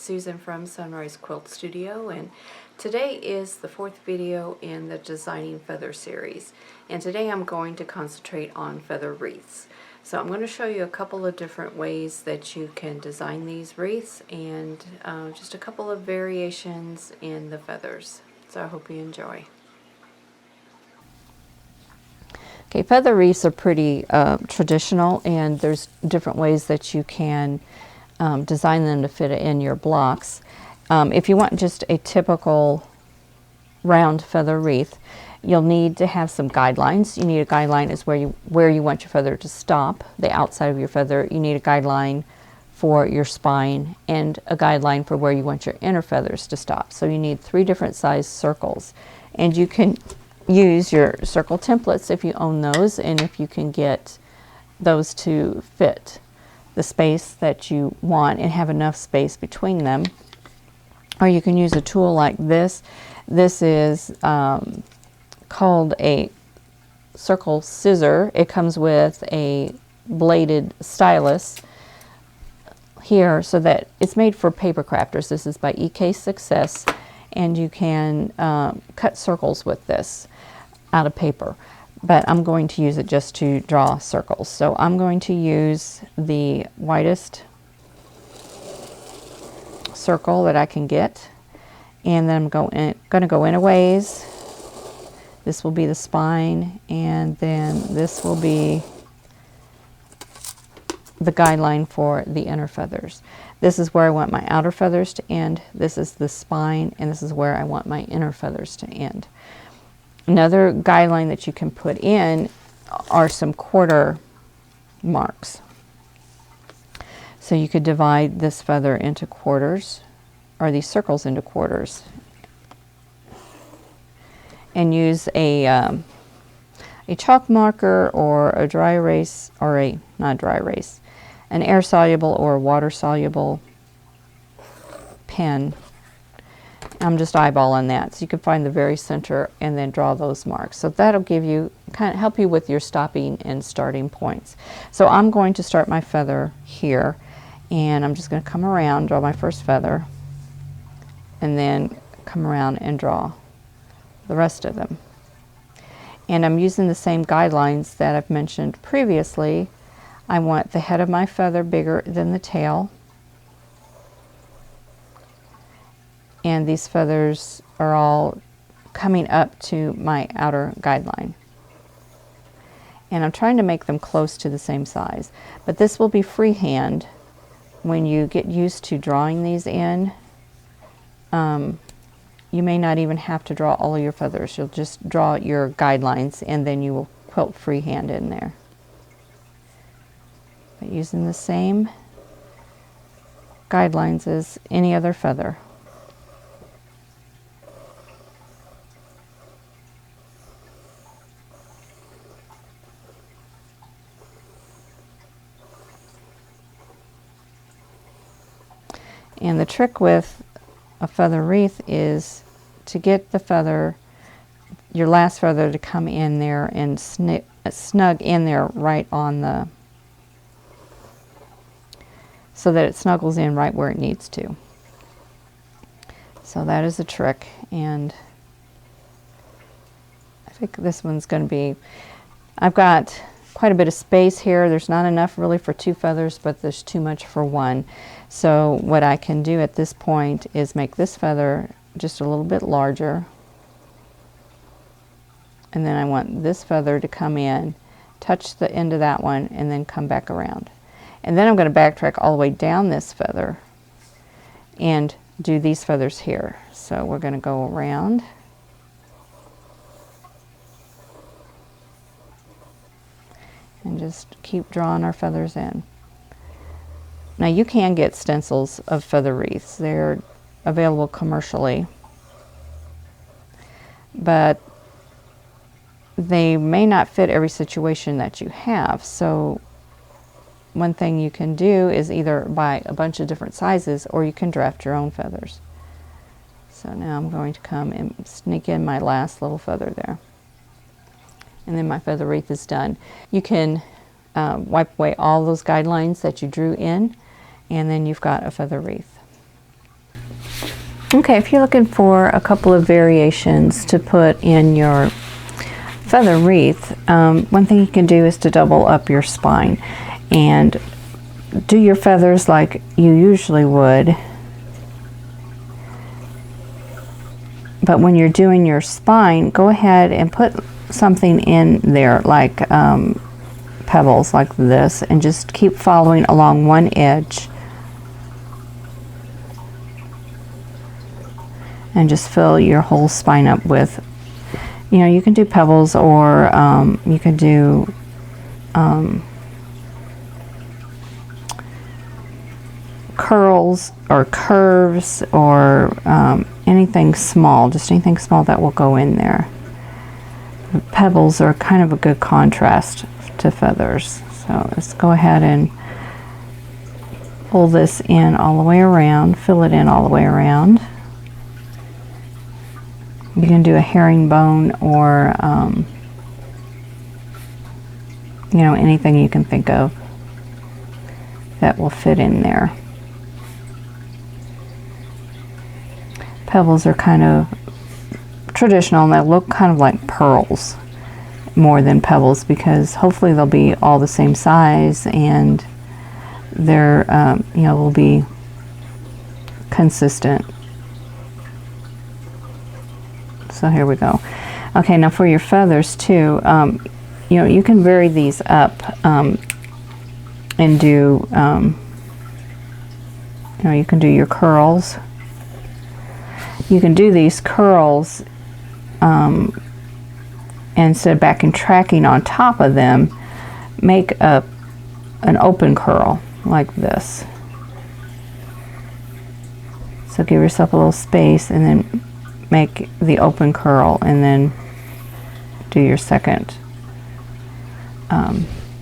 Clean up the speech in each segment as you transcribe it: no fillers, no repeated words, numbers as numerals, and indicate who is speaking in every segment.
Speaker 1: Susan from Sunrise Quilt Studio, and today is the fourth video in the Designing Feather series. And today I'm going to concentrate on feather wreaths. So I'm going to show you a couple of different ways that you can design these wreaths and just a couple of variations in the feathers. So I hope you enjoy. Okay, feather wreaths are pretty traditional, and there's different ways that you can design them to fit in your blocks. If you want just a typical round feather wreath, you'll need to have some guidelines. You need a guideline is where you want your feather to stop, the outside of your feather. You need a guideline for your spine and a guideline for where you want your inner feathers to stop. So you need 3 different size circles, and you can use your circle templates if you own those, and if you can get those to fit the space that you want and have enough space between them. Or you can use a tool like this. This is called a circle scissor. It comes with a bladed stylus here, so that it's made for paper crafters. This is by EK Success, and you can cut circles with this out of paper, but I'm going to use it just to draw circles. So I'm going to use the widest circle that I can get, and then I'm going to go in a ways. This will be the spine, and then this will be the guideline for the inner feathers. This is where I want my outer feathers to end. This is the spine, and this is where I want my inner feathers to end. Another guideline that you can put in are some quarter marks. So you could divide this feather into quarters, or these circles into quarters, and use a chalk marker or a dry erase, or not dry erase, an air soluble or water soluble pen. I'm just eyeballing that, so you can find the very center and then draw those marks. So that'll give you, kind of help you with your stopping and starting points. So I'm going to start my feather here, and I'm just going to come around, draw my first feather, and then come around and draw the rest of them. And I'm using the same guidelines that I've mentioned previously. I want the head of my feather bigger than the tail, and these feathers are all coming up to my outer guideline. And I'm trying to make them close to the same size. But this will be freehand. When you get used to drawing these in, you may not even have to draw all of your feathers. You'll just draw your guidelines, and then you will quilt freehand in there. But using the same guidelines as any other feather. And the trick with a feather wreath is to get the feather, your last feather, to come in there and snug in there right on the, so that it snuggles in right where it needs to. So that is the trick, and I think this one's going to be, I've got quite a bit of space here. There's not enough really for 2 feathers, but there's too much for 1. So what I can do at this point is make this feather just a little bit larger, and then I want this feather to come in, touch the end of that one, and then come back around. And then I'm going to backtrack all the way down this feather and do these feathers here. So we're going to go around, and just keep drawing our feathers in. Now you can get stencils of feather wreaths. They're available commercially, but they may not fit every situation that you have. So one thing you can do is either buy a bunch of different sizes, or you can draft your own feathers. So now I'm going to come and sneak in my last little feather there. And then my feather wreath is done. You can wipe away all those guidelines that you drew in, and then you've got a feather wreath. Okay, if you're looking for a couple of variations to put in your feather wreath, one thing you can do is to double up your spine and do your feathers like you usually would. But when you're doing your spine, go ahead and put something in there like pebbles like this, and just keep following along one edge. And just fill your whole spine up with, you know, you can do pebbles, or you can do curls or curves, or anything small, just anything small that will go in there. Pebbles are kind of a good contrast to feathers. So let's go ahead and pull this in all the way around, fill it in all the way around. You can do a herringbone, or you know, anything you can think of that will fit in there. Pebbles are kind of traditional, and they look kind of like pearls more than pebbles, because hopefully they'll be all the same size, and they're you know, will be consistent. So here we go. Okay, now for your feathers too, you know, you can vary these up and do, you know, you can do your curls. You can do these curls instead of back and tracking on top of them, make an open curl like this. So give yourself a little space, and then make the open curl, and then do your second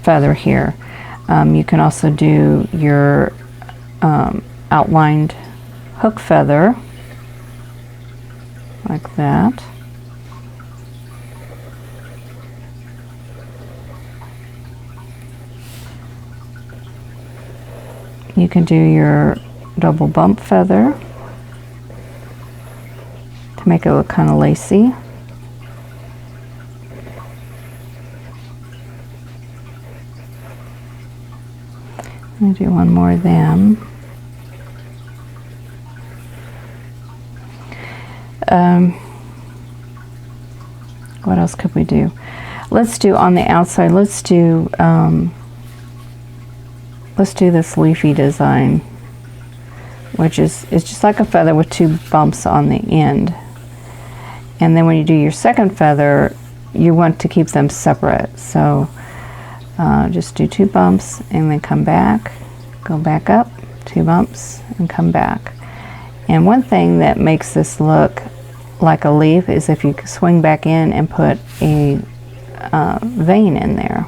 Speaker 1: feather here. You can also do your outlined hook feather like that. You can do your double bump feather to make it look kind of lacy. Let me do one more of them. What else could we do? Let's do on the outside, let's do this leafy design, which is, it's just like a feather with two bumps on the end. And then when you do your second feather, you want to keep them separate. So just do two bumps and then come back, go back up, two bumps and come back. And one thing that makes this look like a leaf is if you swing back in and put a vein in there.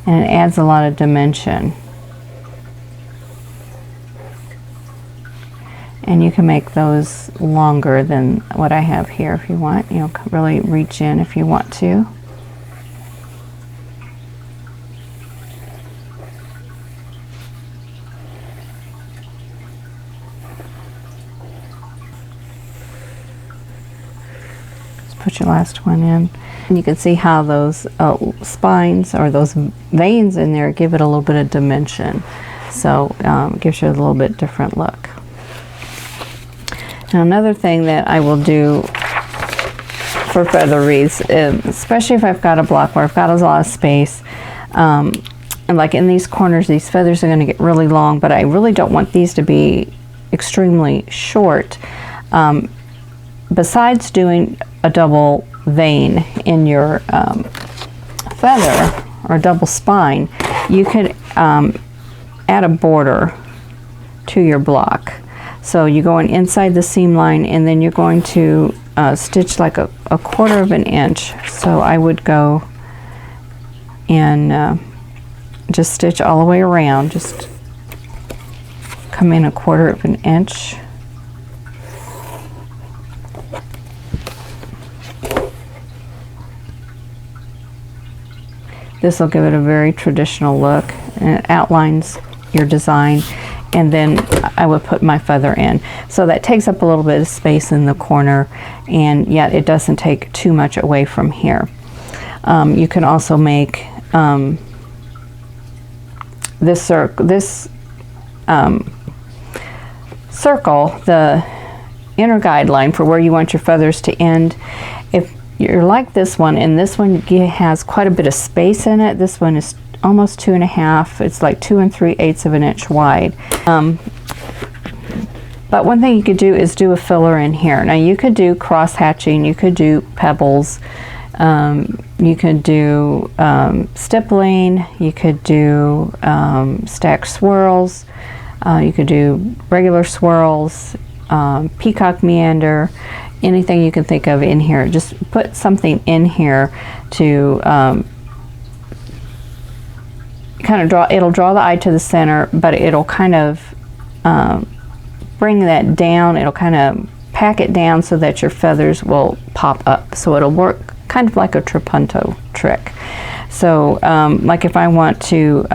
Speaker 1: And it adds a lot of dimension. And you can make those longer than what I have here if you want. You know, really reach in if you want to. Just put your last one in. And you can see how those spines or those veins in there give it a little bit of dimension. So it gives you a little bit different look. Now another thing that I will do for feather wreaths, especially if I've got a block where I've got a lot of space, and like in these corners, these feathers are going to get really long, but I really don't want these to be extremely short. Besides doing a double vein in your feather or double spine, you could add a border to your block. So you go inside the seam line, and then you're going to stitch like a 1/4 of an inch. So I would go and just stitch all the way around, just come in a 1/4 of an inch. This will give it a very traditional look, and it outlines your design. And then I would put my feather in. So that takes up a little bit of space in the corner, and yet it doesn't take too much away from here. You can also make this circle, the inner guideline for where you want your feathers to end. If you're like this one, and this one has quite a bit of space in it, this one is almost 2.5. It's like 2 3/8 of an inch wide. But one thing you could do is do a filler in here. Now you could do cross hatching, you could do pebbles, you could do stippling, you could do stacked swirls, you could do regular swirls, peacock meander, anything you can think of in here. Just put something in here to kind of it'll draw the eye to the center, but it'll kind of bring that down. It'll kind of pack it down so that your feathers will pop up. So it'll work kind of like a trapunto trick. So like if I want to,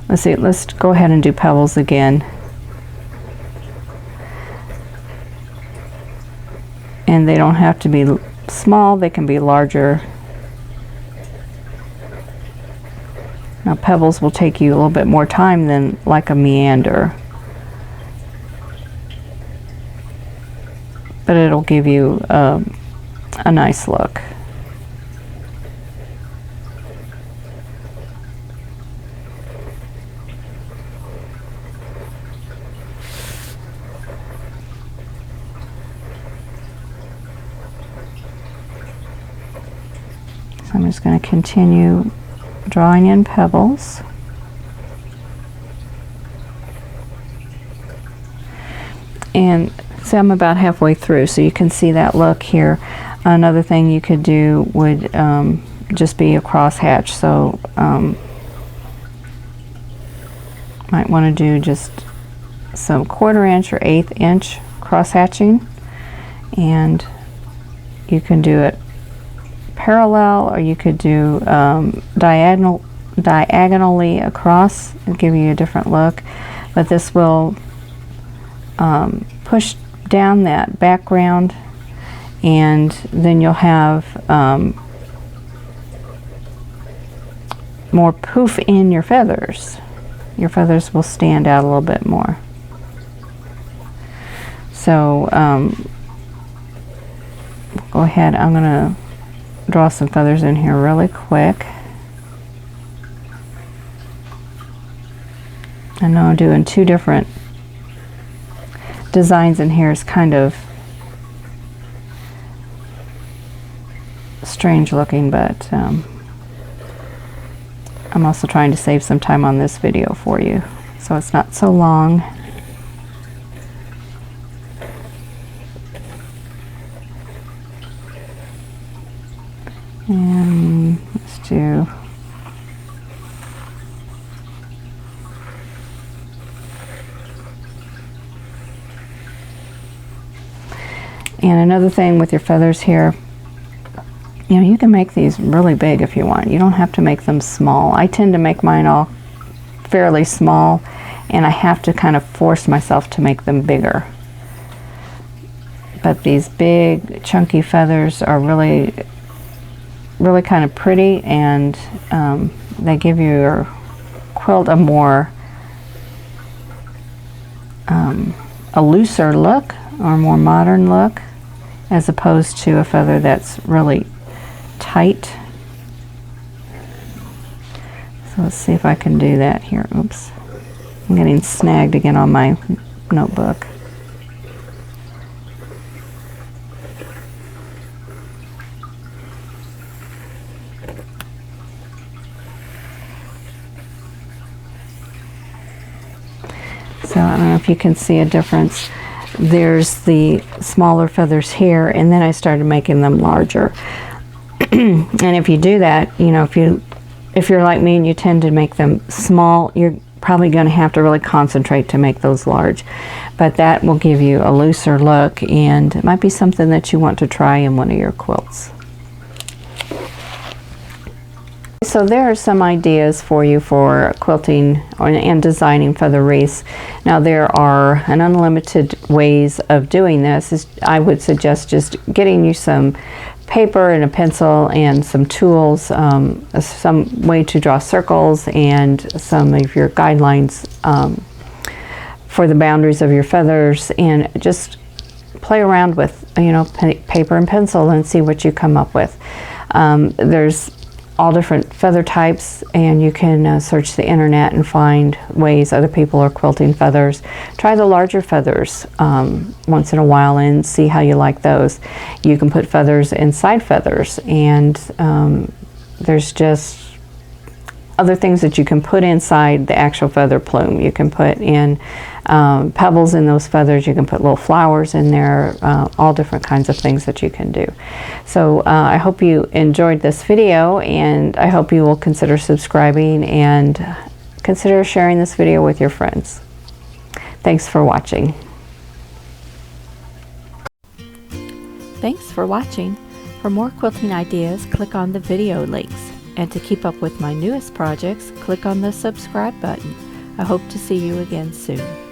Speaker 1: let's see, let's go ahead and do pebbles again. And they don't have to be small, they can be larger. Now pebbles will take you a little bit more time than like a meander, but it'll give you a nice look. So I'm just going to continue drawing in pebbles. And so I'm about halfway through, so you can see that look here. Another thing you could do would just be a cross hatch. So might want to do just some 1/4 inch or 1/8 inch cross hatching, and you can do it parallel, or you could do diagonally across and give you a different look. But this will push down that background, and then you'll have more poof in your feathers. Your feathers will stand out a little bit more. So go ahead, I'm going to draw some feathers in here really quick. I know I'm doing 2 different designs in here. Is kind of strange looking, but I'm also trying to save some time on this video for you, so it's not so long. And let's do and another thing with your feathers here, you know, you can make these really big if you want. You don't have to make them small. I tend to make mine all fairly small, and I have to kind of force myself to make them bigger. But these big chunky feathers are really kind of pretty, and they give your quilt a more a looser look, or a more modern look, as opposed to a feather that's really tight. So let's see if I can do that here. Oops, I'm getting snagged again on my notebook. So I don't know if you can see a difference. There's the smaller feathers here, and then I started making them larger. And if you do that, you know, if you're like me and you tend to make them small, you're probably going to have to really concentrate to make those large. But that will give you a looser look, and it might be something that you want to try in one of your quilts. So there are some ideas for you for quilting and designing feather wreaths. Now there are an unlimited ways of doing this. I would suggest just getting you some paper and a pencil and some tools, some way to draw circles and some of your guidelines for the boundaries of your feathers, and just play around with, you know, paper and pencil and see what you come up with. There's all different feather types, and you can search the internet and find ways other people are quilting feathers. Try the larger feathers once in a while and see how you like those. You can put feathers inside feathers, and there's just other things that you can put inside the actual feather plume. You can put in pebbles in those feathers. You can put little flowers in there, all different kinds of things that you can do. So I hope you enjoyed this video, and I hope you will consider subscribing and consider sharing this video with your friends. Thanks for watching.
Speaker 2: Thanks for watching. For more quilting ideas, click on the video links. And to keep up with my newest projects, click on the subscribe button. I hope to see you again soon.